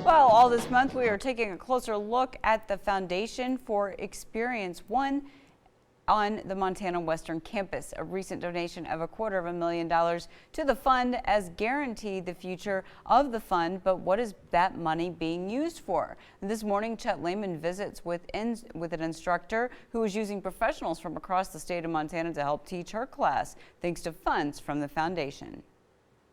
Well, all this month we are taking a closer look at the foundation for Experience One on the Montana Western campus. A recent donation of $250,000 to the fund has guaranteed the future of the fund, but what is that money being used for? This morning, Chet Lehman visits with an instructor who is using professionals from across the state of Montana to help teach her class, thanks to funds from the foundation.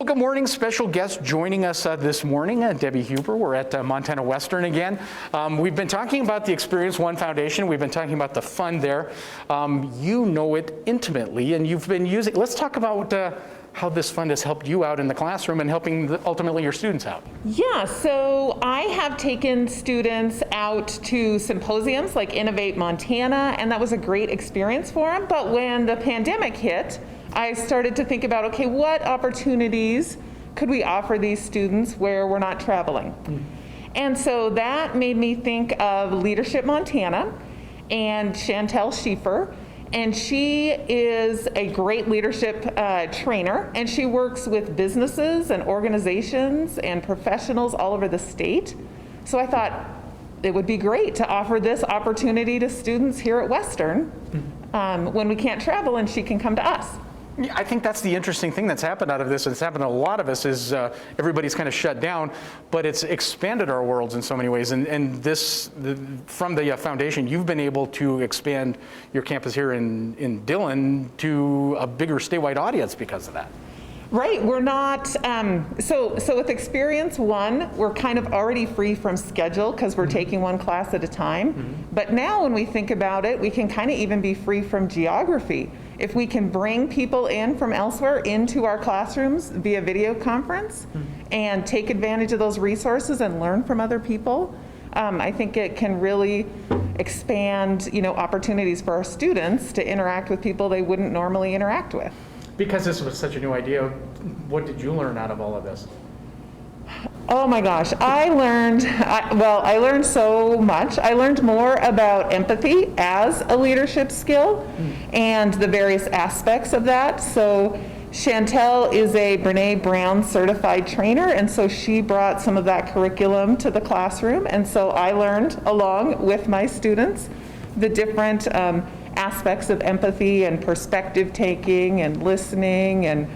Well, good morning. Special guest joining us this morning, Debbie Huber. We're at Montana Western again. We've been talking about the Experience One Foundation. We've been talking about the fund there. You know it intimately, and you've been using. Let's talk about how this fund has helped you out in the classroom and helping ultimately your students out. Yeah, so I have taken students out to symposiums like Innovate Montana, and that was a great experience for them. But when the pandemic hit, I started to think about, okay, what opportunities could we offer these students where we're not traveling? And so that made me think of Leadership Montana and Chantel Schiefer. And she is a great leadership trainer, and she works with businesses and organizations and professionals all over the state. So I thought it would be great to offer this opportunity to students here at Western when we can't travel, and she can come to us. Yeah, I think that's the interesting thing that's happened out of this, and it's happened to a lot of us, is everybody's kind of shut down, but it's expanded our worlds in so many ways. And from the foundation, you've been able to expand your campus here in Dillon to a bigger statewide audience because of that. Right, we're not, so with Experience One, we're kind of already free from schedule because we're taking one class at a time. But now when we think about it, we can kind of even be free from geography. If we can bring people in from elsewhere into our classrooms via video conference and take advantage of those resources and learn from other people, I think it can really expand, opportunities for our students to interact with people they wouldn't normally interact with. Because this was such a new idea, what did you learn out of all of this? Oh my gosh, I learned so much. I learned more about empathy as a leadership skill and the various aspects of that. So Chantel is a Brene Brown certified trainer, and so she brought some of that curriculum to the classroom. And so I learned along with my students the different aspects of empathy and perspective taking and listening and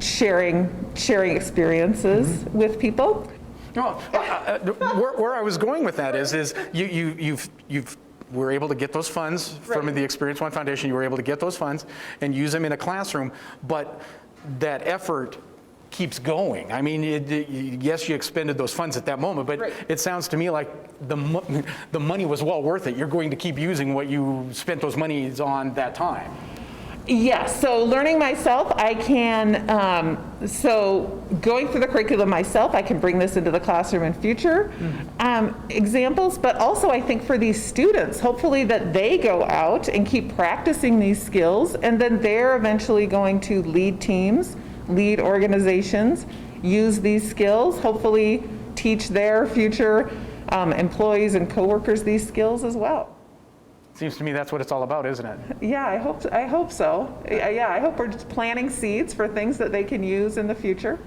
sharing experiences with people. Well, where I was going with that is you were able to get those funds from the Experience One Foundation. You were able to get those funds and use them in a classroom, but that effort keeps going. I mean, yes, you expended those funds at that moment, but it sounds to me like the money was well worth it. You're going to keep using what you spent those monies on that time. Yes, so learning myself, I can, so going through the curriculum myself, I can bring this into the classroom in future examples, but also I think for these students, hopefully that they go out and keep practicing these skills, and then they're eventually going to lead teams, lead organizations, use these skills, hopefully teach their future employees and coworkers these skills as well. Seems to me that's what it's all about, isn't it? Yeah, I hope so. Yeah, I hope we're just planting seeds for things that they can use in the future.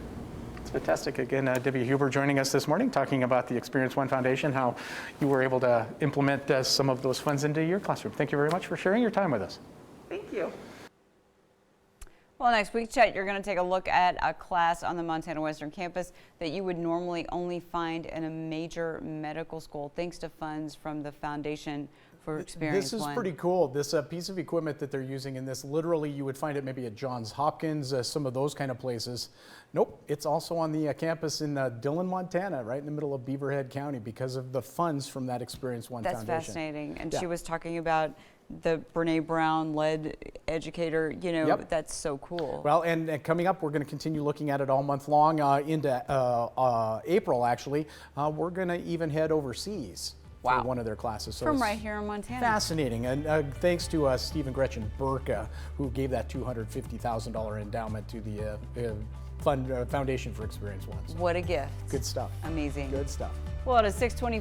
It's fantastic. Again, Debbie Huber joining us this morning, talking about the Experience One Foundation, how you were able to implement some of those funds into your classroom. Thank you very much for sharing your time with us. Thank you. Well, next week, Chet, you're going to take a look at a class on the Montana Western campus that you would normally only find in a major medical school, thanks to funds from the Foundation for Experience One. This is pretty cool. This piece of equipment that they're using in this, literally you would find it maybe at Johns Hopkins, some of those kind of places. Nope, it's also on the campus in Dillon, Montana, right in the middle of Beaverhead County, because of the funds from that Experience One Foundation. That's fascinating. And she was talking about the Brene Brown led educator, That's so cool. Well, and coming up, we're going to continue looking at it all month long into April, actually. We're going to even head overseas. For one of their classes. So from right here in Montana. Fascinating. And thanks to Steve and Gretchen Burke, who gave that $250,000 endowment to the Foundation for Experience One. What a gift. Good stuff. Amazing. Good stuff. Well, it is 6:20.